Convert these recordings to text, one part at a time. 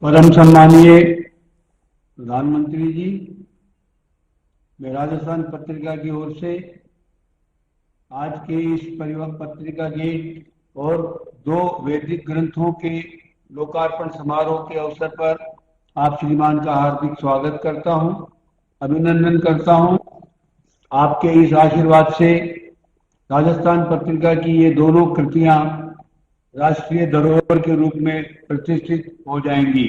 परम सम्मानीय प्रधानमंत्री जी, मैं राजस्थान पत्रिका की ओर से आज के इस परिवहन पत्रिका गेट और दो वैदिक ग्रंथों के लोकार्पण समारोह के अवसर पर आप श्रीमान का हार्दिक स्वागत करता हूं, अभिनंदन करता हूं। आपके इस आशीर्वाद से राजस्थान पत्रिका की ये दोनों कृतियां राष्ट्रीय धरोहर के रूप में प्रतिष्ठित हो जाएंगी।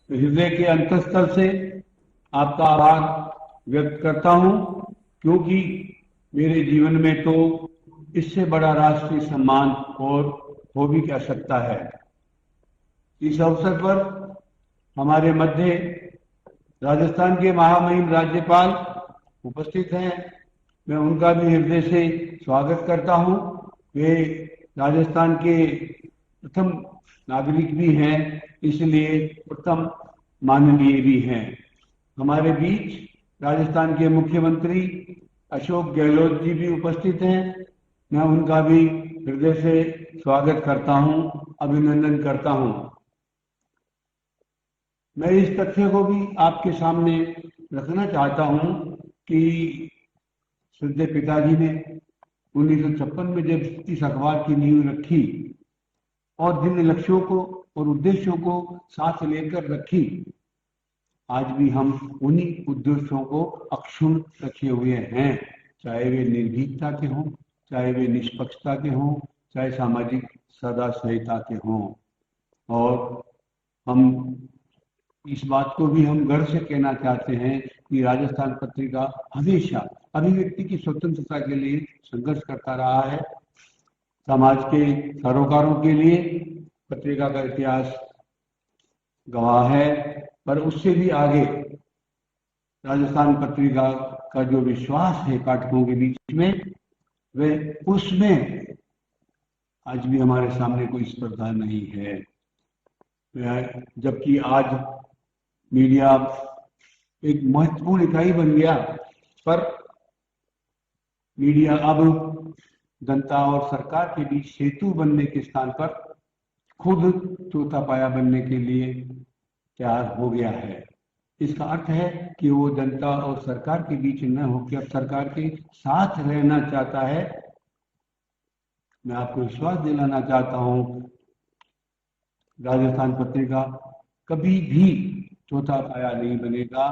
हृदय के अंतःस्थल से आपका आभार व्यक्त करता हूं, क्योंकि मेरे जीवन में तो इससे बड़ा राष्ट्रीय सम्मान और हो भी क्या सकता है। इस अवसर पर हमारे मध्य राजस्थान के महामहिम राज्यपाल उपस्थित हैं। मैं उनका भी हृदय से स्वागत करता हूं। वे राजस्थान के प्रथम नागरिक भी हैं, इसलिए प्रथम माननीय भी हैं। हमारे बीच राजस्थान के मुख्यमंत्री अशोक गहलोत जी भी उपस्थित हैं। मैं उनका भी हृदय से स्वागत करता हूं, अभिनंदन करता हूं। मैं इस तथ्य को भी आपके सामने रखना चाहता हूं कि श्रद्धेय पिताजी ने 1956 में जब इस अखबार की नींव रखी और जिन लक्ष्यों को और उद्देश्यों को साथ लेकर रखी, आज भी हम उन्हीं उद्देश्यों को अक्षुण्ण रखे हुए हैं, चाहे वे निर्भीकता के हों, चाहे वे निष्पक्षता के हों, चाहे सामाजिक सदाचारिता के हों। और हम इस बात को भी हम गर्व से कहना चाहते हैं कि राजस्थान पत्रिका हमेशा अभिव्यक्ति की स्वतंत्रता के लिए संघर्ष करता रहा है। समाज के सरोकारों के लिए पत्रिका का इतिहास गवाह है, पर उससे भी आगे राजस्थान पत्रिका का जो विश्वास है पाठकों के बीच में, वे उसमें आज भी हमारे सामने कोई स्पर्धा नहीं है। जबकि आज मीडिया एक महत्वपूर्ण इकाई बन गया, पर मीडिया अब जनता और सरकार के बीच सेतु बनने के स्थान पर खुद चौथा पाया बनने के लिए तैयार हो गया है। इसका अर्थ है कि वो जनता और सरकार के बीच न होकर सरकार के साथ रहना चाहता है। मैं आपको विश्वास दिलाना चाहता हूं, राजस्थान पत्रिका कभी भी चौथा पाया नहीं बनेगा।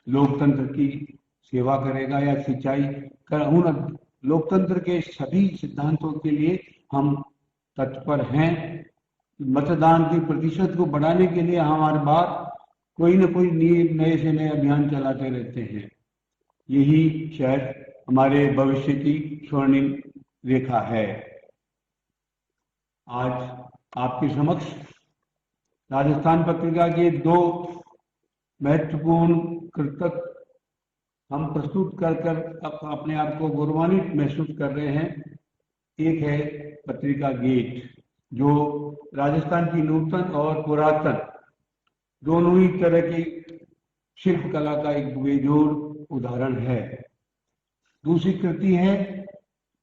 लोकतंत्र की सेवा करेगा या सिंचाई कर, उन लोकतंत्र के सभी सिद्धांतों के लिए हम तत्पर हैं। मतदान के प्रतिशत को बढ़ाने के लिए हम हर बार कोई न कोई नए से नए अभियान चलाते रहते हैं। यही शायद हमारे भविष्य की स्वर्णिम रेखा है। आज आपके समक्ष राजस्थान पत्रिका के दो महत्वपूर्ण कृतक हम प्रस्तुत कर अपने आप को गौरवान्वित महसूस कर रहे हैं। एक है पत्रिका गेट, जो राजस्थान की नूतन और पुरातन दोनों ही तरह की शिल्प कला का एक बेजोड़ उदाहरण है। दूसरी कृति है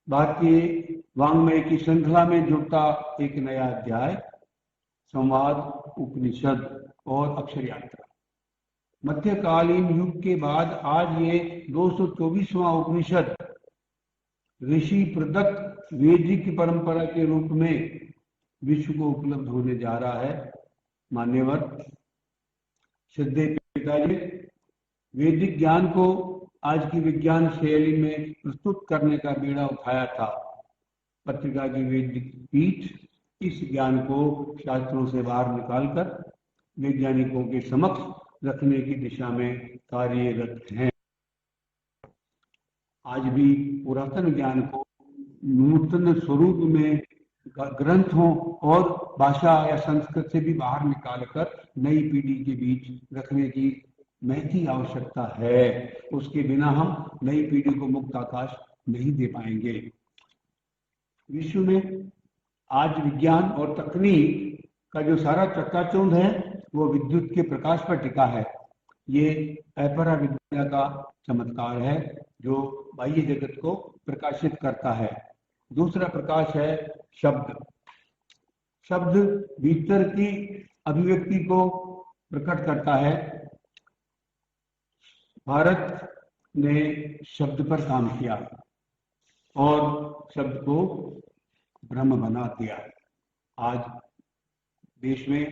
भारतीय वाङ्मय की श्रृंखला में जुड़ता एक नया अध्याय, संवाद, उपनिषद और अक्षर यात्रा। मध्यकालीन युग के बाद आज ये 224वां उपनिषद ऋषि प्रदत्त वैदिक परंपरा के रूप में विश्व को उपलब्ध होने जा रहा है। मान्यवर श्रद्धेय पिताजी वैदिक ज्ञान को आज की विज्ञान शैली में प्रस्तुत करने का बीड़ा उठाया था। पत्रिका की वैदिक पीठ इस ज्ञान को शास्त्रों से बाहर निकालकर वैज्ञानिकों के समक्ष रखने की दिशा में कार्यरत हैं। आज भी पुरातन ज्ञान को नूतन स्वरूप में ग्रंथों और भाषा या संस्कृत से भी बाहर निकालकर नई पीढ़ी के बीच रखने की महती आवश्यकता है। उसके बिना हम नई पीढ़ी को मुक्त आकाश नहीं दे पाएंगे। विश्व में आज विज्ञान और तकनीक का जो सारा चक्काचौंध है वो विद्युत के प्रकाश पर टिका है। ये अपरा विद्या का चमत्कार है जो बाह्य जगत को प्रकाशित करता है। दूसरा प्रकाश है शब्द। शब्द भीतर की अभिव्यक्ति को प्रकट करता है। भारत ने शब्द पर काम किया और शब्द को ब्रह्म बना दिया। आज देश में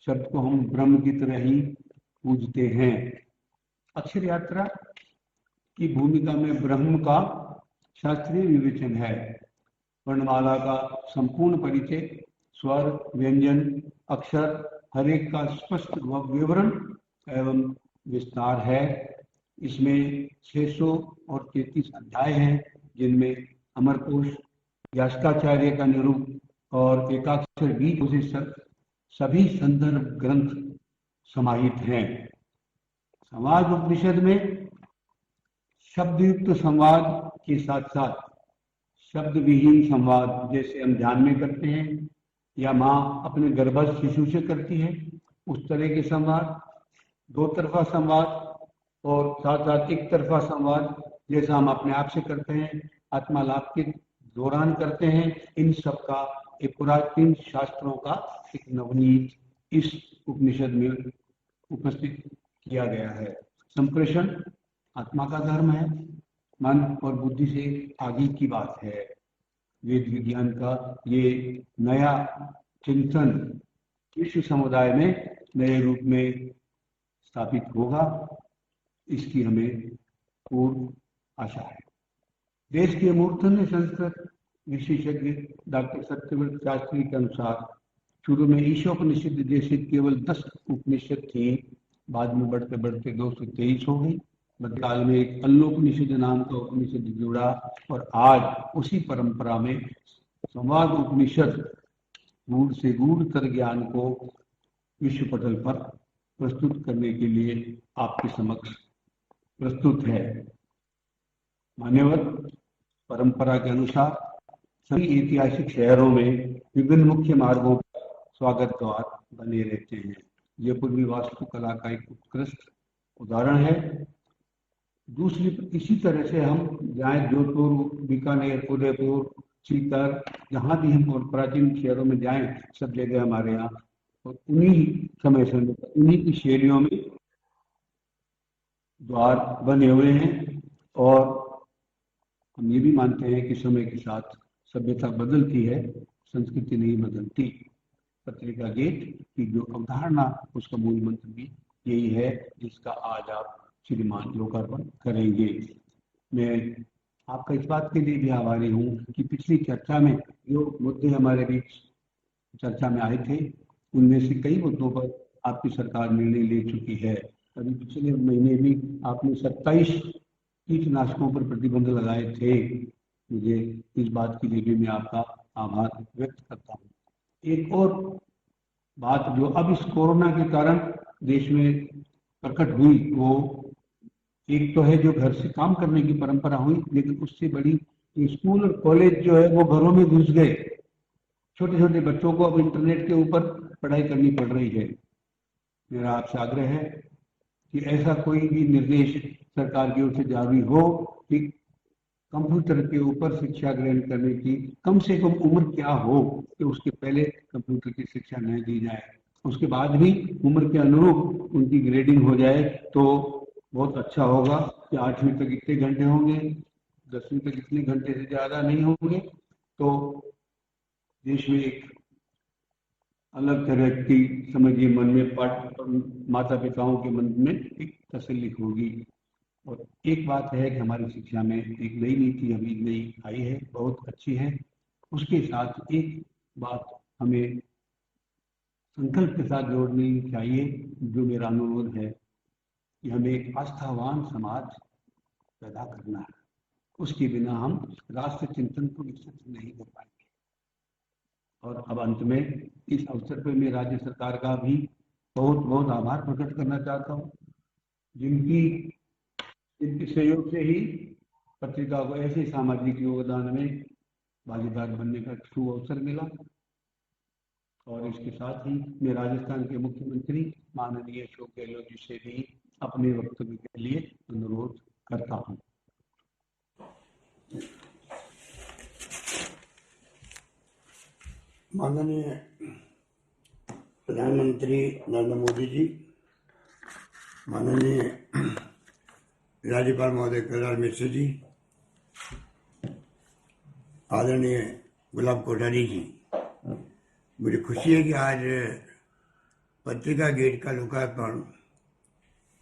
शब्द को हम ब्रह्म की तरह ही पूजते हैं। अक्षर यात्रा की भूमिका में ब्रह्म का शास्त्रीय विवेचन है। वर्णमाला का संपूर्ण परिचय, स्वर, व्यंजन, अक्षर हर एक का स्पष्ट विवरण एवं विस्तार है। इसमें 633 अध्याय हैं, जिनमें अमरकोश, यास्काचार्य का निरूप और एकाक्षर बीज से सभी संदर्भ ग्रंथ समाहित हैं। संवाद उपनिषद में शब्दयुक्त संवाद के साथ साथ शब्द विहीन संवाद, जैसे हम ध्यान में करते हैं या माँ अपने गर्भस्थ शिशु से करती है, उस तरह के संवाद, दो तरफा संवाद और साथ साथ एक तरफा संवाद जैसा हम अपने आप से करते हैं, आत्मा लाभ के दौरान करते हैं, इन सब का एक पुरातन शास्त्रों का एक नवनीत इस उपनिषद में उपस्थित किया गया है। संप्रेषण आत्मा का धर्म है, मन और बुद्धि से आगे की बात है। वेद विज्ञान का ये नया चिंतन विश्व समुदाय में नए रूप में स्थापित होगा, इसकी हमें पूर्ण आशा है। देश के मूर्धन्य संस्कृत विशेषज्ञ डॉक्टर सत्यव्रत शास्त्री के अनुसार शुरू में ईशोपनिषद जैसे केवल 10 उपनिषद थी, बाद में बढ़ते बढ़ते 223 हो गई। मध्यकाल में एक अल्लोपनिषद नाम का उपनिषद जुड़ा और आज उसी परंपरा में संवाद उपनिषद गूढ़ से गूढ़तर ज्ञान को विश्व पटल पर प्रस्तुत करने के लिए आपके समक्ष प्रस्तुत है। मान्यवर, परंपरा के अनुसार सभी ऐतिहासिक शहरों में विभिन्न मुख्य मार्गों पर स्वागत द्वार बने रहते हैं। जयपुर वास्तुकला का एक उत्कृष्ट उदाहरण है। दूसरी इसी तरह से हम जाए जोधपुर, बीकानेर, उदयपुर, सीकर, जहाँ भी हम और प्राचीन शहरों में जाएं, सब जगह हमारे यहाँ और उन्हीं समय से उन्हीं की शैलियों में द्वार बने हुए हैं। और हम ये भी मानते हैं कि समय के साथ सभ्यता बदलती है, संस्कृति नहीं बदलती। पत्रिका गेट की जो अवधारणा, उसका मूल मंत्र भी यही है, जिसका आज आप श्रीमान लोकार्पण करेंगे। मैं आपका इस बात के लिए भी आभारी हूँ कि पिछली चर्चा में जो मुद्दे हमारे बीच चर्चा में आए थे, उनमें से कई मुद्दों पर आपकी सरकार निर्णय ले चुकी है। अभी पिछले महीने भी आपने 27 कीटनाशकों पर प्रतिबंध लगाए थे। मुझे इस बात के लिए भी मैं आपका आभार व्यक्त करता हूँ। एक और बात जो अब इस कोरोना के कारण देश में प्रकट हुई, वो एक तो है जो घर से काम करने की परंपरा हुई, लेकिन उससे बड़ी स्कूल और कॉलेज जो है वो घरों में घुस गए। छोटे छोटे बच्चों को अब इंटरनेट के ऊपर पढ़ाई करनी पड़ रही है। मेरा आपसे आग्रह है कि ऐसा कोई भी निर्देश सरकार की ओर से जारी हो कि कंप्यूटर के ऊपर शिक्षा ग्रहण करने की कम से कम उम्र क्या हो कि उसके पहले कंप्यूटर की शिक्षा नहीं दी जाए, उसके बाद भी उम्र के अनुरूप उनकी ग्रेडिंग हो जाए तो बहुत अच्छा होगा। कि 8वीं तक इतने घंटे होंगे, 10वीं तक इतने घंटे से ज्यादा नहीं होंगे, तो देश में एक अलग तरह की समझिए मन में माता पिताओं के मन में एक तसल्ली होगी। और एक बात है कि हमारी शिक्षा में एक नई नीति अभी नई आई है, बहुत अच्छी है। उसके साथ एक बात हमें संकल्प के साथ जोड़नी चाहिए, जो मेरा अनुरोध है कि हमें एक आस्थावान समाज पैदा करना है। उसके बिना हम राष्ट्र चिंतन को विकसित नहीं कर पाएंगे। और अब अंत में इस अवसर पर मैं राज्य सरकार का भी बहुत बहुत आभार प्रकट करना चाहता हूँ, जिनके सहयोग से ही पत्रिका को ऐसे सामाजिक योगदान में भागीदार बनने का शुभ अवसर मिला। और इसके साथ ही मैं राजस्थान के मुख्यमंत्री माननीय अशोक गहलोत जी से भी अपने वक्तव्य के लिए अनुरोध करता हूँ। माननीय प्रधानमंत्री नरेंद्र मोदी जी, माननीय राज्यपाल महोदय कलराज मिश्र जी, आदरणीय गुलाब कोठारी जी, मुझे खुशी है कि आज पत्रिका गेट का लोकार्पण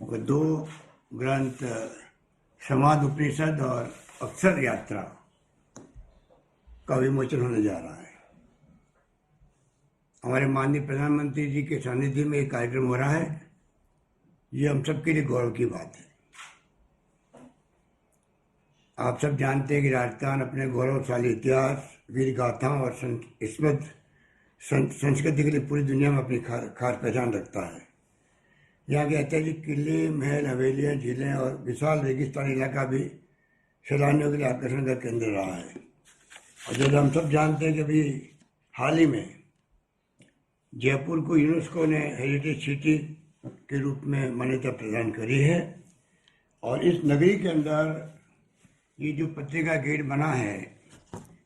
और 2 ग्रंथ समाज उपनिषद और अक्षर यात्रा का विमोचन होने जा रहा है। हमारे माननीय प्रधानमंत्री जी के सानिध्य में एक कार्यक्रम हो रहा है। ये हम सबके लिए गौरव की बात है। आप सब जानते हैं कि राजस्थान अपने गौरवशाली इतिहास, वीर गाथाओं और संस्कृति के लिए पूरी दुनिया में अपनी खास पहचान रखता है। यहाँ के ऐतिहासिक किले, महल, हवेलियाँ, झीलें और विशाल रेगिस्तानी इलाका भी सैलानियों के लिए आकर्षण का केंद्र रहा है। और जैसे हम सब जानते हैं कि अभी हाल ही में जयपुर को यूनेस्को ने हेरिटेज सिटी के रूप में मान्यता प्रदान करी है। और इस नगरी के अंदर ये जो पत्रिका गेट बना है,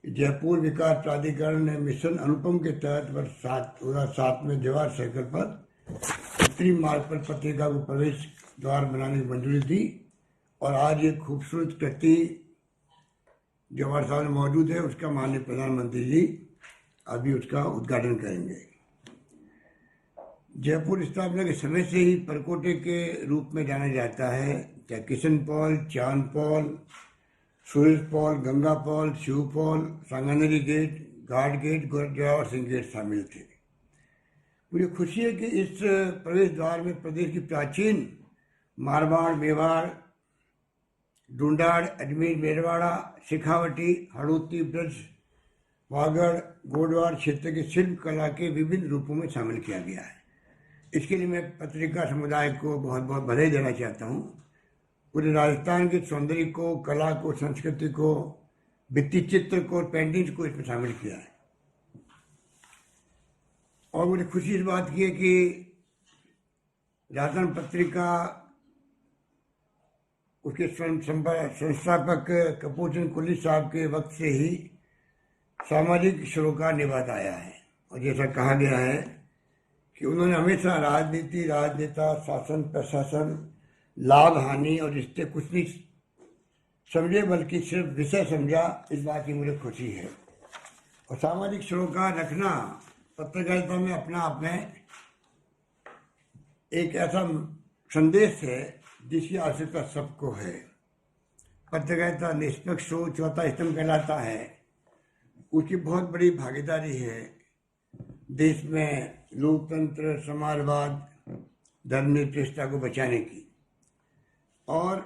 जयपुर विकास प्राधिकरण ने मिशन अनुपम के तहत वर्ष 2007 में जवाहर सर्कल पर उत्तरी मार्ग पर पत्रिका को प्रवेश द्वार बनाने की मंजूरी दी। और आज ये खूबसूरत कृति जो हमारे सामने मौजूद है, उसका माननीय प्रधानमंत्री जी अभी उसका उद्घाटन करेंगे। जयपुर स्थापना के समय से ही परकोटे के रूप में जाना जाता है। चाहे Kishan Pol, Chand Pol, Suraj Pol, Ganga Pol, Shiv Pol, Sanganeri Gate, Ghat Gate, Zorawar Singh Gate शामिल थे। मुझे खुशी है कि इस प्रवेश द्वार में प्रदेश की प्राचीन मारवाड़, मेवाड़, ढूंढाड़, अजमेर, मेरवाड़ा, शेखावटी, हड़ौती, ब्रज, वागड़, गोडवाड़ क्षेत्र के शिल्प कला के विभिन्न रूपों में शामिल किया गया है। इसके लिए मैं पत्रिका समुदाय को बहुत बहुत बधाई देना चाहता हूँ। पूरे राजस्थान के सौंदर्य को, कला को, संस्कृति को, भित्ति चित्र को और पेंटिंग्स को इसमें शामिल किया है। और मुझे खुशी इस बात की है कि राजस्थान पत्रिका उसके संस्थापक कपूर चंद कुली साहब के वक्त से ही सामाजिक सरोकार निभाता आया है। और जैसा कहा गया है कि उन्होंने हमेशा राजनीति, राजनेता, शासन, प्रशासन, लाभ, हानि और रिश्ते कुछ नहीं समझे, बल्कि सिर्फ विषय समझा। इस बात की मुझे खुशी है। और सामाजिक सरोकार रखना पत्रकारिता में अपना आप में एक ऐसा संदेश है जिसकी आवश्यकता सबको है। पत्रकारिता निष्पक्ष हो, चौथा स्तंभ कहलाता है। उसकी बहुत बड़ी भागीदारी है देश में लोकतंत्र, समाजवाद, धर्मनिरपेक्षता को बचाने की। और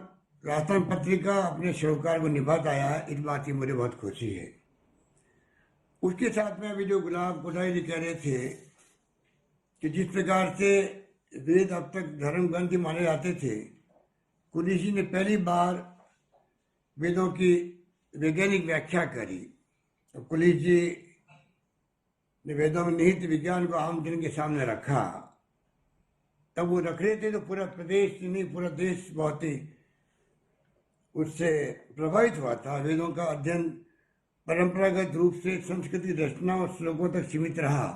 राजस्थान पत्रिका अपने सरोकार को निभाता आया है, इस बात की मुझे बहुत खुशी है। उसके साथ में अभी जो गुलाब कोठारी जी कह रहे थे कि जिस प्रकार से वेद अब तक धर्म ग्रंथ माने जाते थे, कुली जी ने पहली बार वेदों की वैज्ञानिक व्याख्या करी। तो कुली जी ने वेदों में निहित विज्ञान को आम जन के सामने रखा। तब वो रख रहे थे तो पूरा प्रदेश नहीं, पूरा देश बहुत ही उससे प्रभावित हुआ था। वेदों का अध्ययन परंपरागत रूप से संस्कृति रचना और श्लोकों तक सीमित रहा,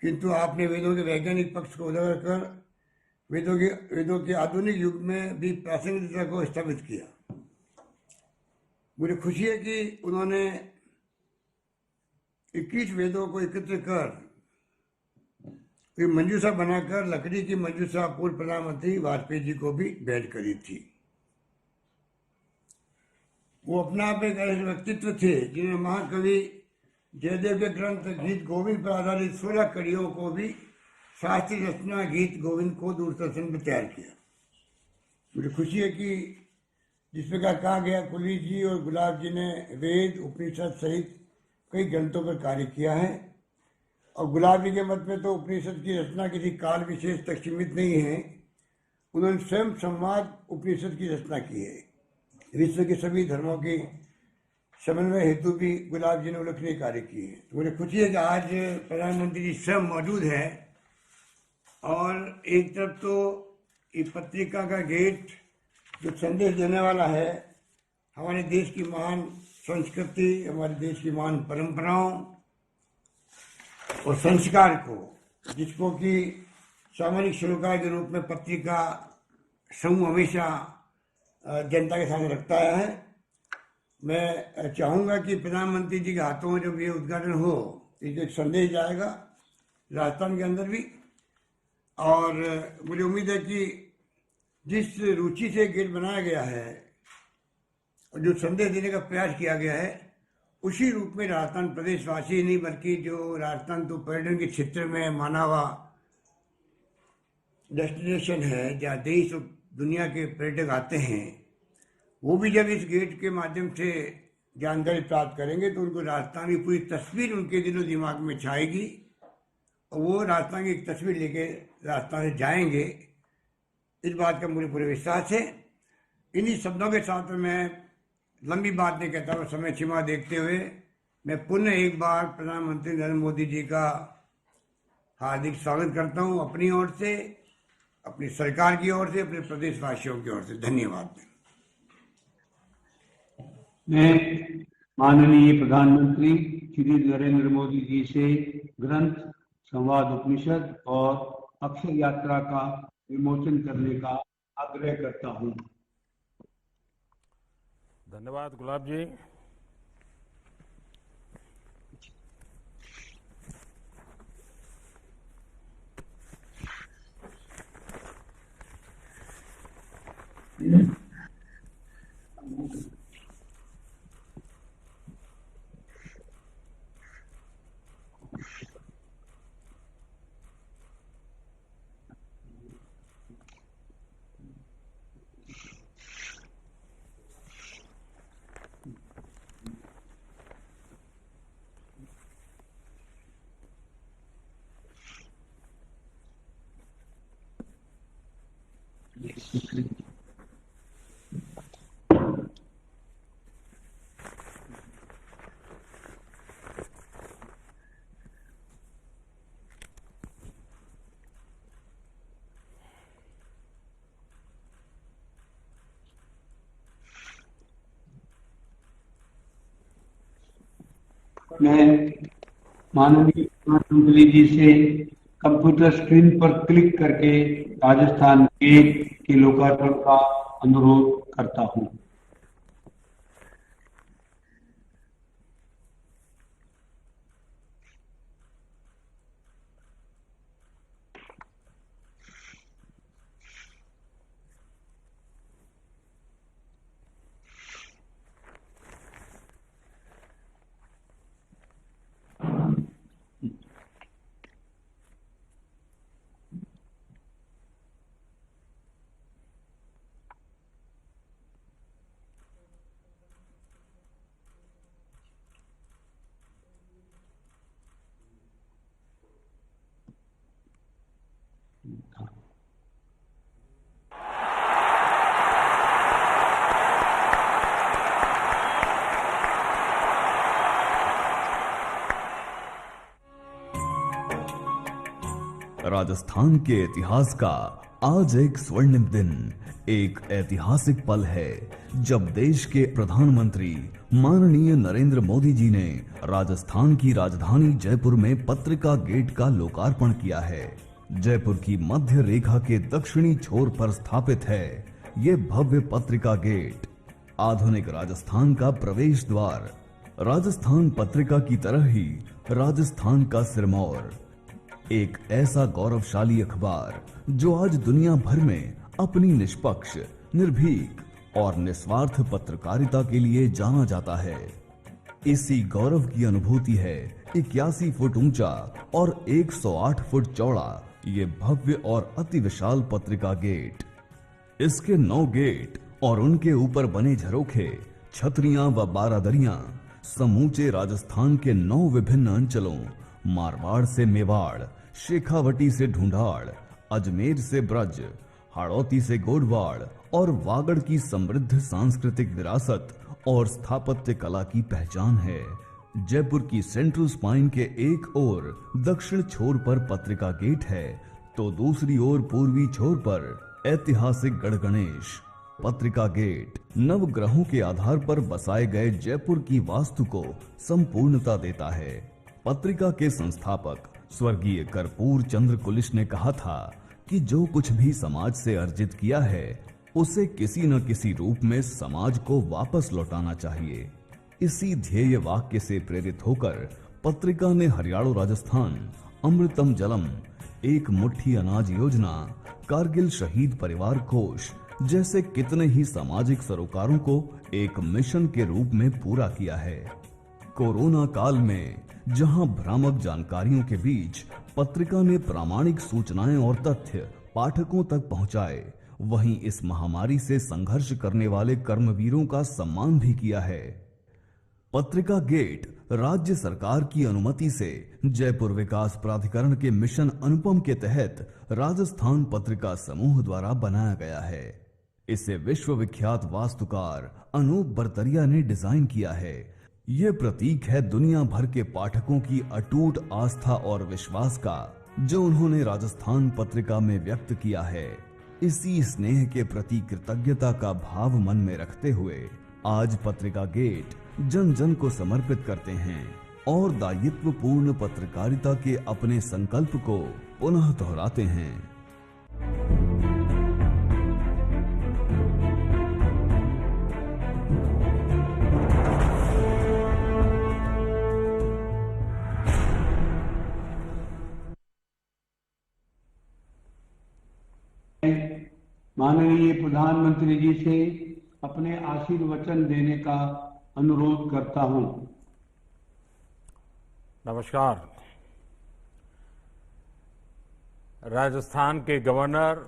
किंतु आपने वेदों के वैज्ञानिक पक्ष को उजागर कर वेदों के आधुनिक युग में भी प्रासंगिकता को स्थापित किया। मुझे खुशी है कि उन्होंने 21 वेदों को एकत्र कर एक मंजूषा बनाकर लकड़ी की मंजूषा पूर्व प्रधानमंत्री वाजपेयी जी को भी भेंट करी थी। वो अपना आप एक ऐसे व्यक्तित्व थे जिन्होंने महाकवि जयदेव के ग्रंथ गीत गोविंद पर आधारित 16 कड़ियों को भी शास्त्रीय रचना गीत गोविंद को दूरदर्शन में तैयार किया। मुझे खुशी है कि जिस प्रकार कहा गया, कुली जी और गुलाब जी ने वेद, उपनिषद सहित कई ग्रंथों पर कार्य किया है। और गुलाब जी के मत में तो उपनिषद की रचना किसी काल विशेष तक सीमित नहीं है। उन्होंने स्वयं संवाद उपनिषद की रचना की है। विश्व के सभी धर्मों की समन्वय हेतु भी गुलाब जी ने उल्लेखनीय कार्य किए। तो मुझे खुशी है कि आज प्रधानमंत्री जी स्वयं मौजूद है। और एक तरफ तो ये पत्रिका का गेट जो संदेश देने वाला है हमारे देश की महान संस्कृति, हमारे देश की महान परंपराओं और संस्कार को जिसको कि सामरिक सरोकार के रूप में पत्रिका समूह हमेशा जनता के सामने रखता है। मैं चाहूँगा कि प्रधानमंत्री जी के हाथों में जब ये उद्घाटन हो, इसका एक संदेश जाएगा राजस्थान के अंदर भी, और मुझे उम्मीद है कि जिस रुचि से गेट बनाया गया है और जो संदेश देने का प्रयास किया गया है, उसी रूप में राजस्थान प्रदेशवासी नहीं बल्कि जो राजस्थान तो पर्यटन के क्षेत्र में माना हुआ डेस्टिनेशन है, जहाँ देश और दुनिया के पर्यटक आते हैं, वो भी जब इस गेट के माध्यम से जानकारी प्राप्त करेंगे तो उनको राजस्थान की पूरी तस्वीर उनके दिलो दिमाग में छाएगी और वो राजस्थान की एक तस्वीर लेके राजस्थान से जाएंगे। इस बात का मुझे पूरे विश्वास है। इन्हीं शब्दों के साथ मैं लंबी बात नहीं कहता हूँ, समय सीमा देखते हुए मैं पुनः एक बार प्रधानमंत्री नरेंद्र मोदी जी का हार्दिक स्वागत करता हूँ अपनी ओर से, अपनी सरकार की ओर से, अपने प्रदेशवासियों की ओर से। धन्यवाद। मैं माननीय प्रधानमंत्री श्री नरेंद्र मोदी जी से ग्रंथ संवाद उपनिषद और अक्षर यात्रा का विमोचन करने का आग्रह करता हूँ। धन्यवाद गुलाब जी। मैं माननीय प्रधानमंत्री जी से कंप्यूटर स्क्रीन पर क्लिक करके राजस्थान गेट के लोकार्पण का अनुरोध करता हूँ। राजस्थान के इतिहास का आज एक स्वर्णिम दिन, एक ऐतिहासिक पल है जब देश के प्रधानमंत्री माननीय नरेंद्र मोदी जी ने राजस्थान की राजधानी जयपुर में पत्रिका गेट का लोकार्पण किया है। जयपुर की मध्य रेखा के दक्षिणी छोर पर स्थापित है ये भव्य पत्रिका गेट, आधुनिक राजस्थान का प्रवेश द्वार। राजस्थान पत्रिका की तरह ही राजस्थान का सिरमौर, एक ऐसा गौरवशाली अखबार जो आज दुनिया भर में अपनी निष्पक्ष, निर्भीक और निस्वार्थ पत्रकारिता के लिए जाना जाता है। इसी गौरव की अनुभूति है 81 फुट ऊंचा और 108 फुट चौड़ा ये भव्य और अति विशाल पत्रिका गेट। इसके 9 गेट और उनके ऊपर बने झरोखे, छतरियां व बारादरियां समूचे राजस्थान के 9 विभिन्न अंचलों, मारवाड़ से मेवाड़, शेखावटी से ढूंढाड़, अजमेर से ब्रज, हाड़ौती से गोडवाड़ और वागड़ की समृद्ध सांस्कृतिक विरासत और स्थापत्य कला की पहचान है। जयपुर की सेंट्रल स्पाइन के एक ओर दक्षिण छोर पर पत्रिका गेट है तो दूसरी ओर पूर्वी छोर पर ऐतिहासिक गढ़ गणेश। पत्रिका गेट नवग्रहों के आधार पर बसाए गए जयपुर की वास्तु को संपूर्णता देता है। पत्रिका के संस्थापक स्वर्गीय कर्पूर चंद्र कुलिश ने कहा था कि जो कुछ भी समाज से अर्जित किया है उसे किसी न किसी रूप में समाज को वापस लौटाना चाहिए। इसी ध्येय वाक्य से प्रेरित होकर पत्रिका ने हरियाणा राजस्थान अमृतम जलम, एक मुट्ठी अनाज योजना, कारगिल शहीद परिवार कोष जैसे कितने ही सामाजिक सरोकारों को एक मिशन के रूप में पूरा किया है। कोरोना काल में जहां भ्रामक जानकारियों के बीच पत्रिका ने प्रामाणिक सूचनाएं और तथ्य पाठकों तक पहुंचाए, वहीं इस महामारी से संघर्ष करने वाले कर्मवीरों का सम्मान भी किया है। पत्रिका गेट राज्य सरकार की अनुमति से जयपुर विकास प्राधिकरण के मिशन अनुपम के तहत राजस्थान पत्रिका समूह द्वारा बनाया गया है। इसे विश्व विख्यात वास्तुकार अनूप बरतरिया ने डिजाइन किया है। ये प्रतीक है दुनिया भर के पाठकों की अटूट आस्था और विश्वास का, जो उन्होंने राजस्थान पत्रिका में व्यक्त किया है। इसी स्नेह के प्रति कृतज्ञता का भाव मन में रखते हुए आज पत्रिका गेट जन जन को समर्पित करते हैं और दायित्वपूर्ण पत्रकारिता के अपने संकल्प को पुनः दोहराते हैं। माननीय प्रधानमंत्री जी से अपने आशीर्वचन देने का अनुरोध करता हूं। नमस्कार। राजस्थान के गवर्नर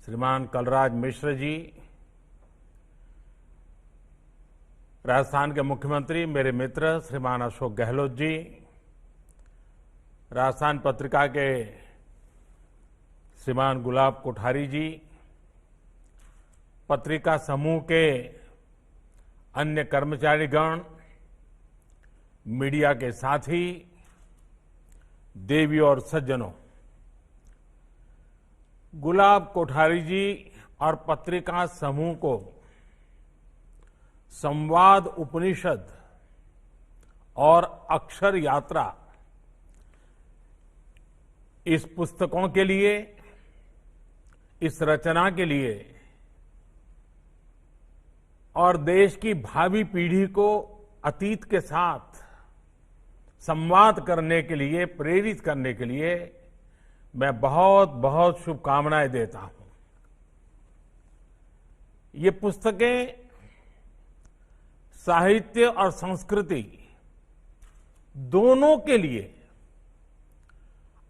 श्रीमान कलराज मिश्र जी, राजस्थान के मुख्यमंत्री मेरे मित्र श्रीमान अशोक गहलोत जी, राजस्थान पत्रिका के श्रीमान गुलाब कोठारी जी, पत्रिका समूह के अन्य कर्मचारीगण, मीडिया के साथी, देवी और सज्जनों, गुलाब कोठारी जी और पत्रिका समूह को संवाद उपनिषद और अक्षर यात्रा इस पुस्तकों के लिए, इस रचना के लिए और देश की भावी पीढ़ी को अतीत के साथ संवाद करने के लिए, प्रेरित करने के लिए मैं बहुत बहुत शुभकामनाएं देता हूं। ये पुस्तकें साहित्य और संस्कृति दोनों के लिए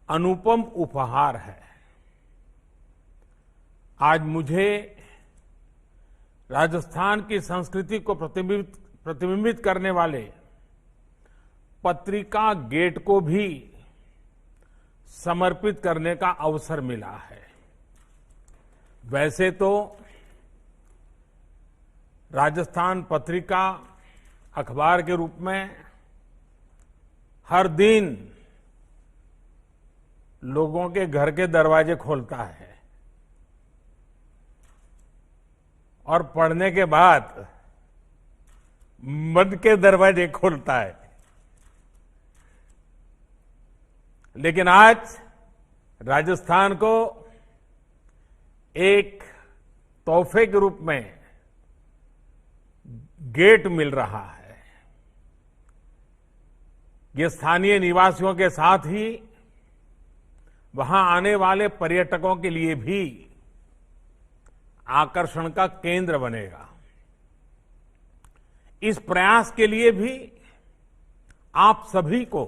अनुपम उपहार है। आज मुझे राजस्थान की संस्कृति को प्रतिबिंबित करने वाले पत्रिका गेट को भी समर्पित करने का अवसर मिला है। वैसे तो राजस्थान पत्रिका अखबार के रूप में हर दिन लोगों के घर के दरवाजे खोलता है और पढ़ने के बाद मन के दरवाजे खोलता है। लेकिन आज राजस्थान को एक तोहफे के रूप में गेट मिल रहा है। ये स्थानीय निवासियों के साथ ही वहां आने वाले पर्यटकों के लिए भी आकर्षण का केंद्र बनेगा। इस प्रयास के लिए भी आप सभी को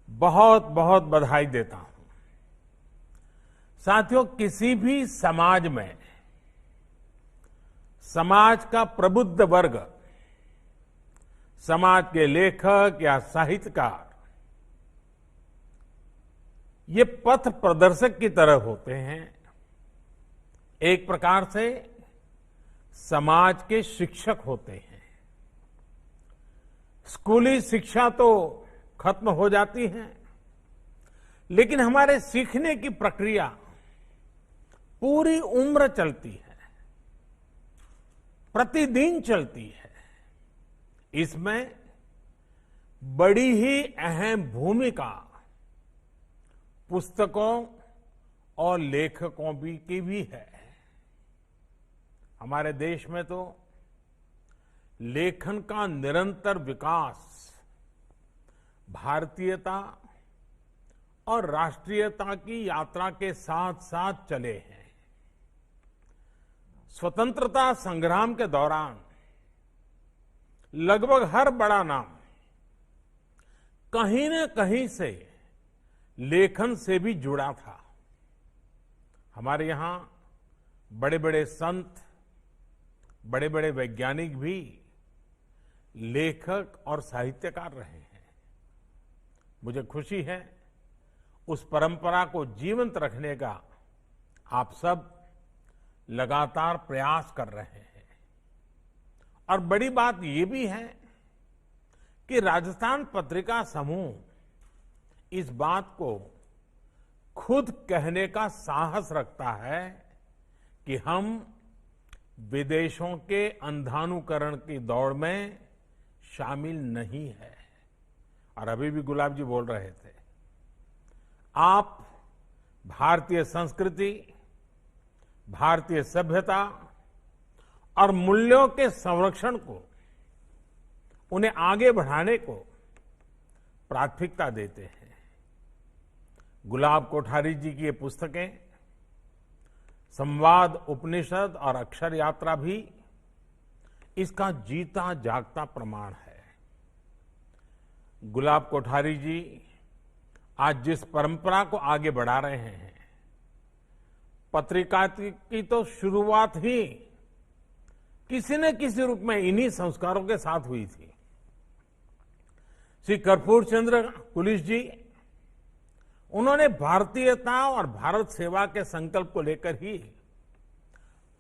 बहुत बहुत बधाई देता हूं। साथियों, किसी भी समाज में समाज का प्रबुद्ध वर्ग, समाज के लेखक या साहित्यकार ये पथ प्रदर्शक की तरह होते हैं। एक प्रकार से समाज के शिक्षक होते हैं। स्कूली शिक्षा तो खत्म हो जाती है, लेकिन हमारे सीखने की प्रक्रिया पूरी उम्र चलती है, प्रतिदिन चलती है। इसमें बड़ी ही अहम भूमिका पुस्तकों और लेखकों की भी है। हमारे देश में तो लेखन का निरंतर विकास भारतीयता और राष्ट्रीयता की यात्रा के साथ साथ चले हैं। स्वतंत्रता संग्राम के दौरान लगभग हर बड़ा नाम कहीं न कहीं से लेखन से भी जुड़ा था। हमारे यहां बड़े बड़े संत, बड़े बड़े वैज्ञानिक भी लेखक और साहित्यकार रहे हैं। मुझे खुशी है उस परंपरा को जीवंत रखने का आप सब लगातार प्रयास कर रहे हैं। और बड़ी बात ये भी है कि राजस्थान पत्रिका समूह इस बात को खुद कहने का साहस रखता है कि हम विदेशों के अंधानुकरण की दौड़ में शामिल नहीं है। और अभी भी गुलाब जी बोल रहे थे, आप भारतीय संस्कृति, भारतीय सभ्यता और मूल्यों के संरक्षण को, उन्हें आगे बढ़ाने को प्राथमिकता देते हैं। गुलाब कोठारी जी की ये पुस्तकें संवाद, उपनिषद और अक्षर यात्रा भी इसका जीता जागता प्रमाण है। गुलाब कोठारी जी आज जिस परंपरा को आगे बढ़ा रहे हैं, पत्रिका की तो शुरुआत ही किसी न किसी रूप में इन्हीं संस्कारों के साथ हुई थी। श्री कर्पूर चंद्र पुलिस जी, उन्होंने भारतीयता और भारत सेवा के संकल्प को लेकर ही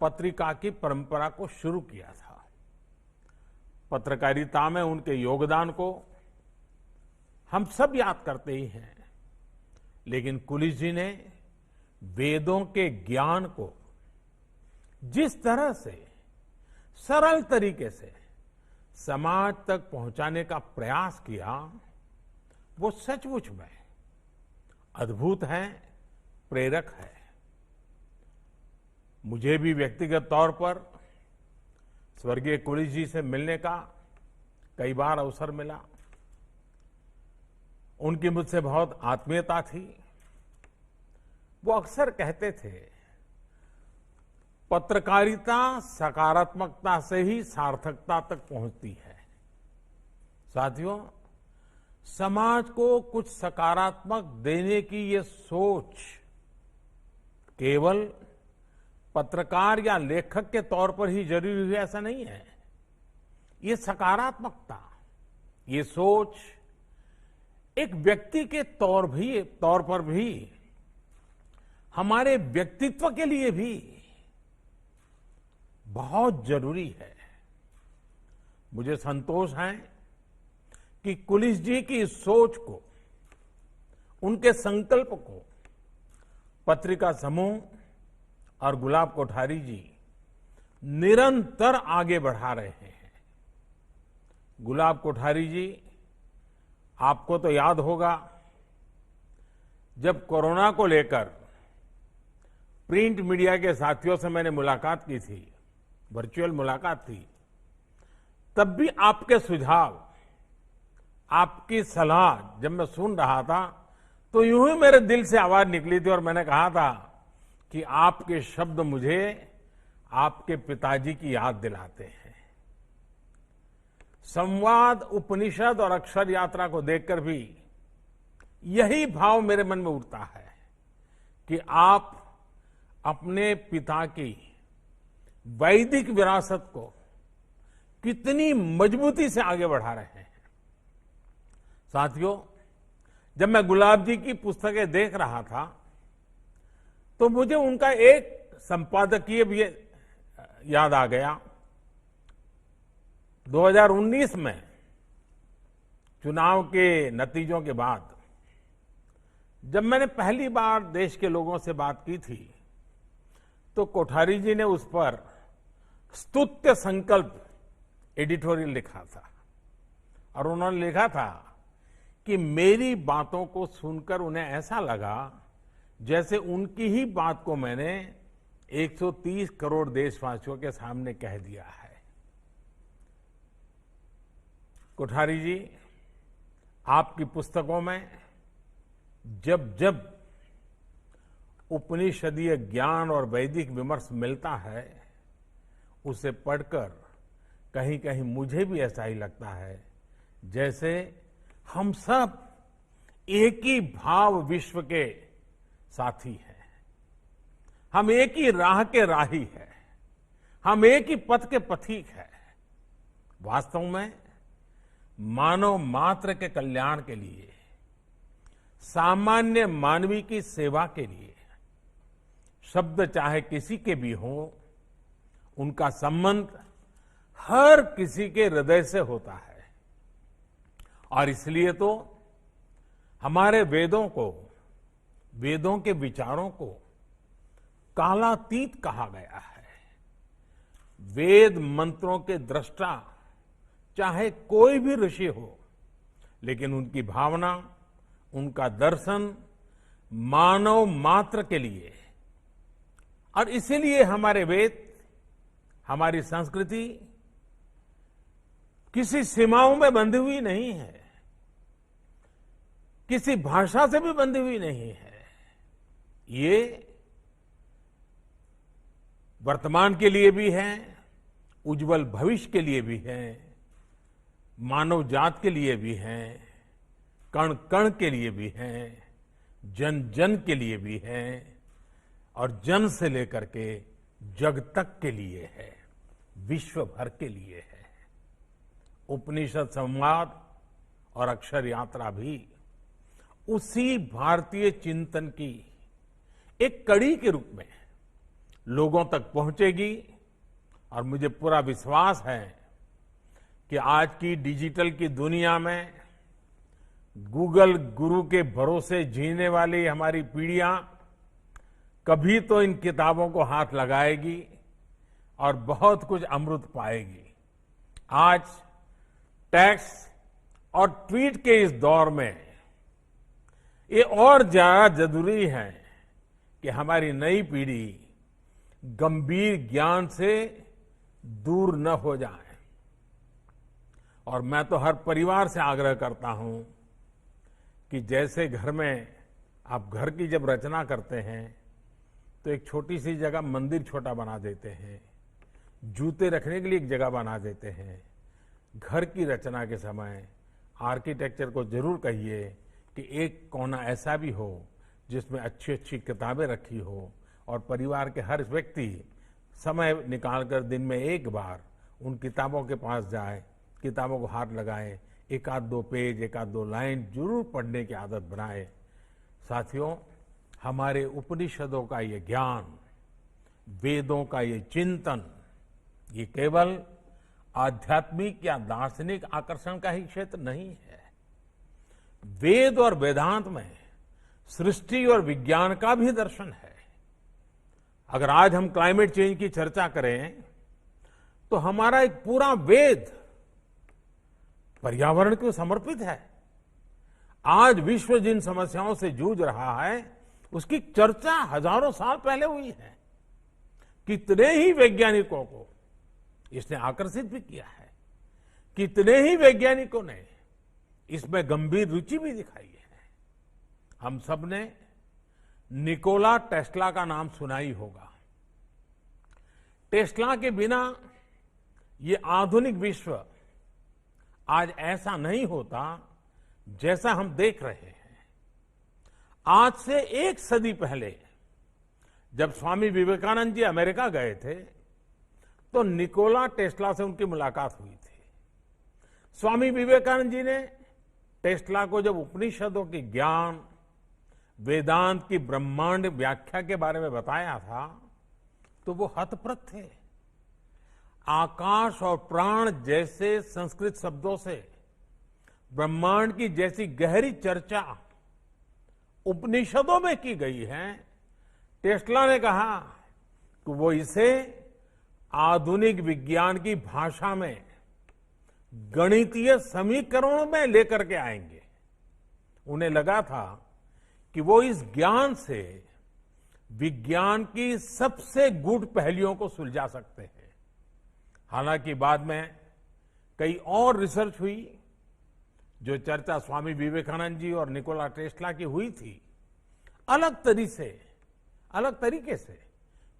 पत्रिका की परंपरा को शुरू किया था। पत्रकारिता में उनके योगदान को हम सब याद करते ही हैं, लेकिन पुलिस जी ने वेदों के ज्ञान को जिस तरह से सरल तरीके से समाज तक पहुंचाने का प्रयास किया, वो सचमुच में अद्भुत है, प्रेरक है। मुझे भी व्यक्तिगत तौर पर स्वर्गीय कुलिस जी से मिलने का कई बार अवसर मिला। उनकी मुझसे बहुत आत्मीयता थी। वो अक्सर कहते थे, पत्रकारिता सकारात्मकता से ही सार्थकता तक पहुंचती है। साथियों, समाज को कुछ सकारात्मक देने की ये सोच केवल पत्रकार या लेखक के तौर पर ही जरूरी है, ऐसा नहीं है। ये सकारात्मकता, ये सोच एक व्यक्ति के तौर पर भी हमारे व्यक्तित्व के लिए भी बहुत जरूरी है। मुझे संतोष है कि कुलिस जी की इस सोच को, उनके संकल्प को पत्रिका समूह और गुलाब कोठारी जी निरंतर आगे बढ़ा रहे हैं। गुलाब कोठारी जी, आपको तो याद होगा, जब कोरोना को लेकर प्रिंट मीडिया के साथियों से मैंने मुलाकात की थी, वर्चुअल मुलाकात थी, तब भी आपके सुझाव, आपकी सलाह जब मैं सुन रहा था तो यूं ही मेरे दिल से आवाज निकली थी और मैंने कहा था कि आपके शब्द मुझे आपके पिताजी की याद दिलाते हैं। संवाद, उपनिषद और अक्षर यात्रा को देखकर भी यही भाव मेरे मन में उठता है कि आप अपने पिता की वैदिक विरासत को कितनी मजबूती से आगे बढ़ा रहे हैं। साथियों, जब मैं गुलाब जी की पुस्तकें देख रहा था तो मुझे उनका एक संपादकीय भी याद आ गया। 2019 में चुनाव के नतीजों के बाद जब मैंने पहली बार देश के लोगों से बात की थी तो कोठारी जी ने उस पर स्तुत्य संकल्प एडिटोरियल लिखा था और उन्होंने लिखा था कि मेरी बातों को सुनकर उन्हें ऐसा लगा जैसे उनकी ही बात को मैंने 130 करोड़ देशवासियों के सामने कह दिया है। कोठारी जी, आपकी पुस्तकों में जब जब उपनिषदीय ज्ञान और वैदिक विमर्श मिलता है, उसे पढ़कर कहीं कहीं मुझे भी ऐसा ही लगता है जैसे हम सब एक ही भाव विश्व के साथी हैं। हम एक ही राह के राही हैं। हम एक ही पथ के पथिक हैं। वास्तव में मानव मात्र के कल्याण के लिए, सामान्य मानवी की सेवा के लिए शब्द चाहे किसी के भी हो, उनका संबंध हर किसी के हृदय से होता है। और इसलिए तो हमारे वेदों को, वेदों के विचारों को कालातीत कहा गया है। वेद मंत्रों के दृष्टा चाहे कोई भी ऋषि हो, लेकिन उनकी भावना, उनका दर्शन मानव मात्र के लिए, और इसीलिए हमारे वेद, हमारी संस्कृति किसी सीमाओं में बंधी हुई नहीं है, किसी भाषा से भी बंधी हुई नहीं है। ये वर्तमान के लिए भी है, उज्जवल भविष्य के लिए भी है, मानव जात के लिए भी है, कण कण के लिए भी है, जन जन के लिए भी है, और जन से लेकर के जग तक के लिए है, विश्व भर के लिए है। उपनिषद संवाद और अक्षर यात्रा भी उसी भारतीय चिंतन की एक कड़ी के रूप में लोगों तक पहुंचेगी। और मुझे पूरा विश्वास है कि आज की डिजिटल की दुनिया में गूगल गुरु के भरोसे जीने वाली हमारी पीढ़ियां कभी तो इन किताबों को हाथ लगाएगी और बहुत कुछ अमृत पाएगी। आज टेक्स्ट और ट्वीट के इस दौर में ये और ज्यादा जरूरी है कि हमारी नई पीढ़ी गंभीर ज्ञान से दूर न हो जाए। और मैं तो हर परिवार से आग्रह करता हूं कि जैसे घर में आप घर की जब रचना करते हैं तो एक छोटी सी जगह मंदिर छोटा बना देते हैं, जूते रखने के लिए एक जगह बना देते हैं। घर की रचना के समय आर्किटेक्चर को जरूर कहिए कि एक कोना ऐसा भी हो जिसमें अच्छी अच्छी किताबें रखी हो, और परिवार के हर व्यक्ति समय निकालकर दिन में एक बार उन किताबों के पास जाए, किताबों को हाथ लगाए, एक आध दो पेज, एक आध दो लाइन जरूर पढ़ने की आदत बनाए। साथियों, हमारे उपनिषदों का ये ज्ञान, वेदों का ये चिंतन, ये केवल आध्यात्मिक या दार्शनिक आकर्षण का ही क्षेत्र नहीं है। वेद और वेदांत में सृष्टि और विज्ञान का भी दर्शन है। अगर आज हम क्लाइमेट चेंज की चर्चा करें तो हमारा एक पूरा वेद पर्यावरण को समर्पित है। आज विश्व जिन समस्याओं से जूझ रहा है उसकी चर्चा हजारों साल पहले हुई है। कितने ही वैज्ञानिकों को इसने आकर्षित भी किया है, कितने ही वैज्ञानिकों ने इसमें गंभीर रुचि भी दिखाई है। हम सब ने निकोला टेस्ला का नाम सुना ही होगा। टेस्ला के बिना ये आधुनिक विश्व आज ऐसा नहीं होता जैसा हम देख रहे हैं। आज से एक सदी पहले जब स्वामी विवेकानंद जी अमेरिका गए थे तो निकोला टेस्ला से उनकी मुलाकात हुई थी। स्वामी विवेकानंद जी ने टेस्ला को जब उपनिषदों के ज्ञान, वेदांत की ब्रह्मांड व्याख्या के बारे में बताया था तो वो हतप्रत थे। आकाश और प्राण जैसे संस्कृत शब्दों से ब्रह्मांड की जैसी गहरी चर्चा उपनिषदों में की गई है। टेस्ला ने कहा कि वो इसे आधुनिक विज्ञान की भाषा में गणितीय समीकरणों में लेकर के आएंगे। उन्हें लगा था कि वो इस ज्ञान से विज्ञान की सबसे गूढ़ पहेलियों को सुलझा सकते हैं। हालांकि बाद में कई और रिसर्च हुई, जो चर्चा स्वामी विवेकानंद जी और निकोला टेस्ला की हुई थी, अलग तरीके से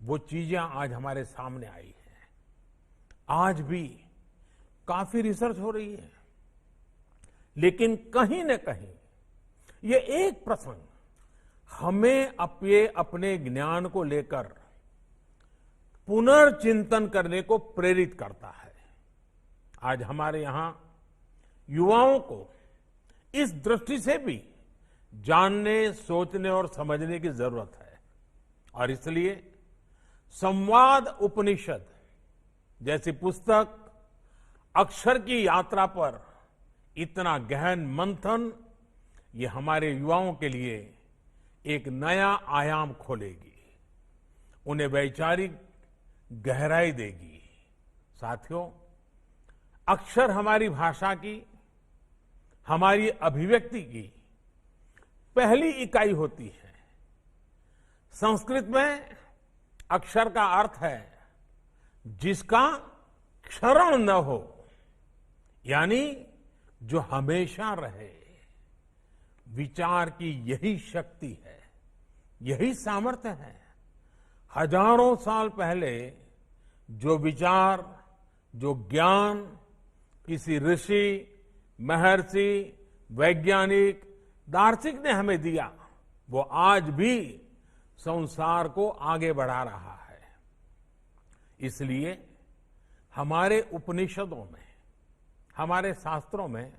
वो चीजें आज हमारे सामने आई हैं। आज भी काफी रिसर्च हो रही है, लेकिन कहीं न कहीं ये एक प्रसंग हमें अपने ज्ञान को लेकर पुनर्चिंतन करने को प्रेरित करता है। आज हमारे यहां युवाओं को इस दृष्टि से भी जानने, सोचने और समझने की जरूरत है। और इसलिए संवाद उपनिषद जैसी पुस्तक अक्षर की यात्रा पर इतना गहन मंथन, ये हमारे युवाओं के लिए एक नया आयाम खोलेगी, उन्हें वैचारिक गहराई देगी। साथियों, अक्षर हमारी भाषा की, हमारी अभिव्यक्ति की पहली इकाई होती है। संस्कृत में अक्षर का अर्थ है जिसका क्षरण न हो, यानी जो हमेशा रहे। विचार की यही शक्ति है, यही सामर्थ्य है। हजारों साल पहले जो विचार, जो ज्ञान किसी ऋषि, महर्षि, वैज्ञानिक, दार्शनिक ने हमें दिया, वो आज भी संसार को आगे बढ़ा रहा है। इसलिए हमारे उपनिषदों में, हमारे शास्त्रों में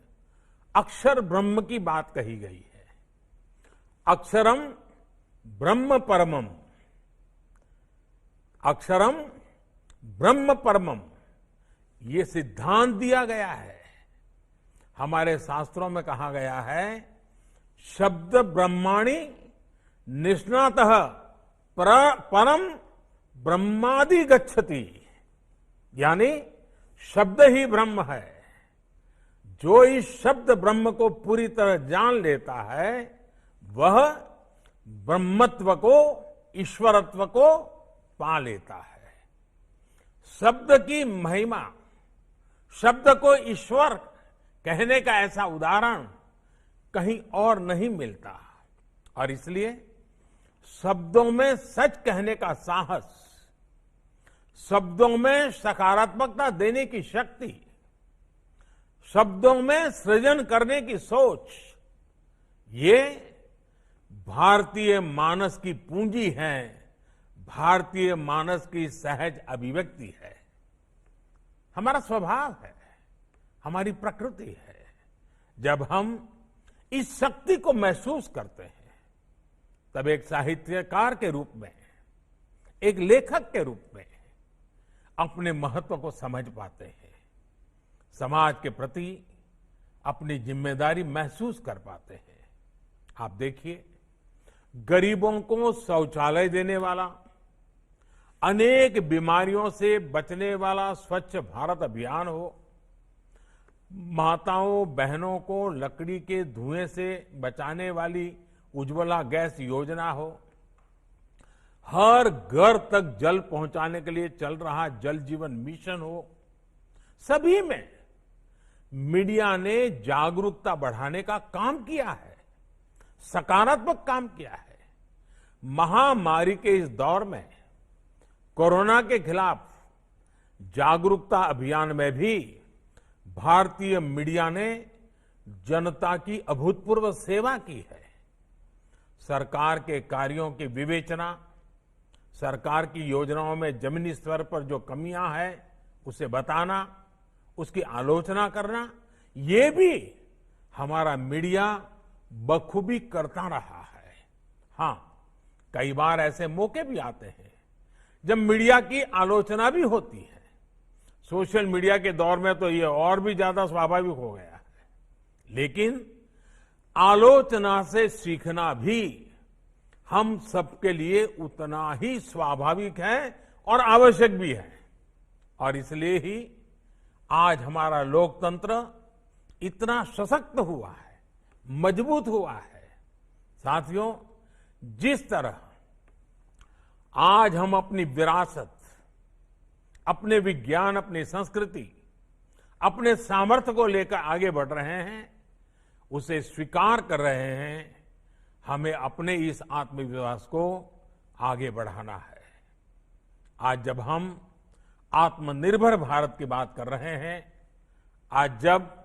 अक्षर ब्रह्म की बात कही गई है। अक्षरम ब्रह्म परमम, अक्षरम ब्रह्म परमम, ये सिद्धांत दिया गया है। हमारे शास्त्रों में कहा गया है, शब्द ब्रह्माणि निष्णातः परम ब्रह्मादि गच्छति, यानी शब्द ही ब्रह्म है। जो इस शब्द ब्रह्म को पूरी तरह जान लेता है, वह ब्रह्मत्व को, ईश्वरत्व को पा लेता है। शब्द की महिमा, शब्द को ईश्वर कहने का ऐसा उदाहरण कहीं और नहीं मिलता। और इसलिए शब्दों में सच कहने का साहस, शब्दों में सकारात्मकता देने की शक्ति, शब्दों में सृजन करने की सोच, ये भारतीय मानस की पूंजी है, भारतीय मानस की सहज अभिव्यक्ति है, हमारा स्वभाव है, हमारी प्रकृति है। जब हम इस शक्ति को महसूस करते हैं, तब एक साहित्यकार के रूप में, एक लेखक के रूप में अपने महत्व को समझ पाते हैं, समाज के प्रति अपनी जिम्मेदारी महसूस कर पाते हैं। आप देखिए, गरीबों को शौचालय देने वाला, अनेक बीमारियों से बचने वाला स्वच्छ भारत अभियान हो, माताओं बहनों को लकड़ी के धुएं से बचाने वाली उज्ज्वला गैस योजना हो, हर घर तक जल पहुंचाने के लिए चल रहा जल जीवन मिशन हो, सभी में मीडिया ने जागरूकता बढ़ाने का काम किया है, सकारात्मक काम किया है। महामारी के इस दौर में कोरोना के खिलाफ जागरूकता अभियान में भी भारतीय मीडिया ने जनता की अभूतपूर्व सेवा की है। सरकार के कार्यों की विवेचना, सरकार की योजनाओं में जमीनी स्तर पर जो कमियां हैं उसे बताना, उसकी आलोचना करना, ये भी हमारा मीडिया बखूबी करता रहा है। हां, कई बार ऐसे मौके भी आते हैं जब मीडिया की आलोचना भी होती है। सोशल मीडिया के दौर में तो ये और भी ज्यादा स्वाभाविक हो गया है, लेकिन आलोचना से सीखना भी हम सबके लिए उतना ही स्वाभाविक है और आवश्यक भी है। और इसलिए ही आज हमारा लोकतंत्र इतना सशक्त हुआ है, मजबूत हुआ है। साथियों, जिस तरह आज हम अपनी विरासत, अपने विज्ञान, अपनी संस्कृति, अपने सामर्थ्य को लेकर आगे बढ़ रहे हैं, उसे स्वीकार कर रहे हैं, हमें अपने इस आत्मविश्वास को आगे बढ़ाना है। आज जब हम आत्मनिर्भर भारत की बात कर रहे हैं, आज जब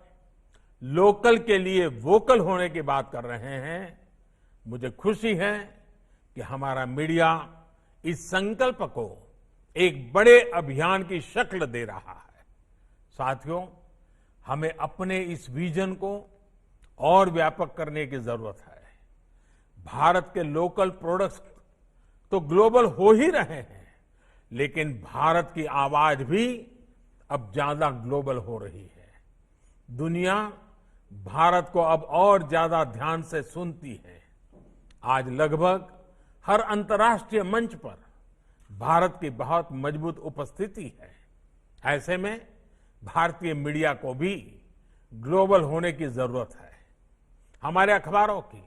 लोकल के लिए वोकल होने की बात कर रहे हैं, मुझे खुशी है कि हमारा मीडिया इस संकल्प को एक बड़े अभियान की शक्ल दे रहा है। साथियों, हमें अपने इस विजन को और व्यापक करने की जरूरत है। भारत के लोकल प्रोडक्ट्स तो ग्लोबल हो ही रहे हैं, लेकिन भारत की आवाज भी अब ज्यादा ग्लोबल हो रही है। दुनिया भारत को अब और ज्यादा ध्यान से सुनती है। आज लगभग हर अंतर्राष्ट्रीय मंच पर भारत की बहुत मजबूत उपस्थिति है। ऐसे में भारतीय मीडिया को भी ग्लोबल होने की जरूरत है। हमारे अखबारों की,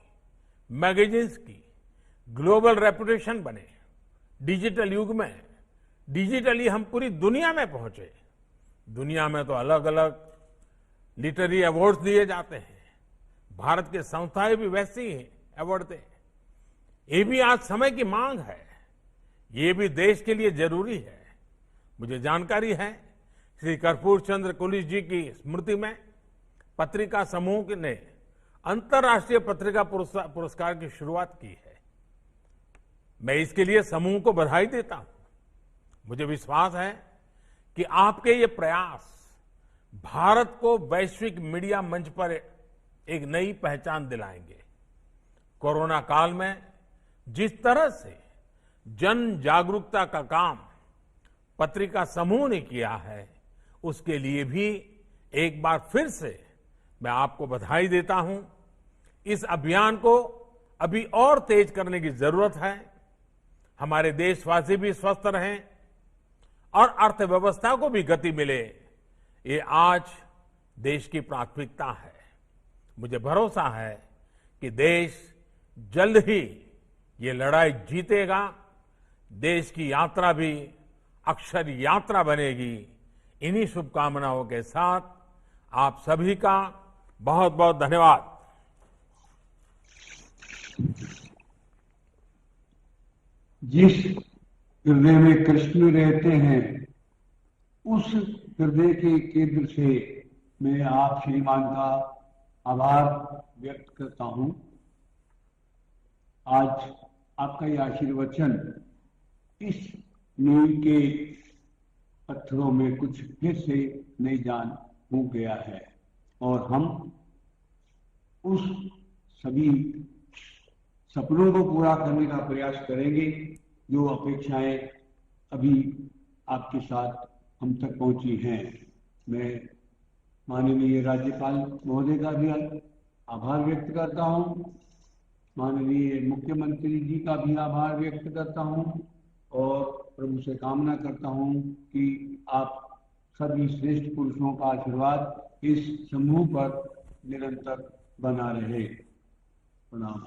मैगजीन्स की ग्लोबल रेपुटेशन बने। डिजिटल युग में डिजिटली हम पूरी दुनिया में पहुंचे। दुनिया में तो अलग अलग लिटरेरी अवार्ड्स दिए जाते हैं, भारत के संस्थाएं भी वैसे ही अवार्ड दें। ये भी आज समय की मांग है, ये भी देश के लिए जरूरी है। मुझे जानकारी है श्री कर्पूर चंद्र कुलिश जी की स्मृति में पत्रिका समूह ने अंतर्राष्ट्रीय पत्रिका पुरस्कार की शुरुआत की है। मैं इसके लिए समूह को बधाई देता हूं। मुझे विश्वास है कि आपके ये प्रयास भारत को वैश्विक मीडिया मंच पर एक नई पहचान दिलाएंगे। कोरोना काल में जिस तरह से जन जागरूकता का काम पत्रिका समूह ने किया है, उसके लिए भी एक बार फिर से मैं आपको बधाई देता हूं। इस अभियान को अभी और तेज करने की जरूरत है। हमारे देशवासी भी स्वस्थ रहें और अर्थव्यवस्था को भी गति मिले, ये आज देश की प्राथमिकता है। मुझे भरोसा है कि देश जल्द ही ये लड़ाई जीतेगा। देश की यात्रा भी अक्षर यात्रा बनेगी। इन्हीं शुभकामनाओं के साथ आप सभी का बहुत बहुत धन्यवाद। जिस हृदय में कृष्ण रहते हैं, उस हृदय के केंद्र से मैं आप श्रीमान का आभार व्यक्त करता हूं। आज आपका यह आशीर्वचन इस नींव के पत्थरों में कुछ फिर से नई जान हो गया है और हम उस सभी सपनों को पूरा करने का प्रयास करेंगे जो अपेक्षाएं अभी आपके साथ हम तक पहुंची हैं। मैं माननीय राज्यपाल महोदय का भी आभार व्यक्त करता हूं, माननीय मुख्यमंत्री जी का भी आभार व्यक्त करता हूं और प्रभु से कामना करता हूं कि आप सभी श्रेष्ठ पुरुषों का आशीर्वाद इस समूह पर निरंतर बना रहे। प्रणाम।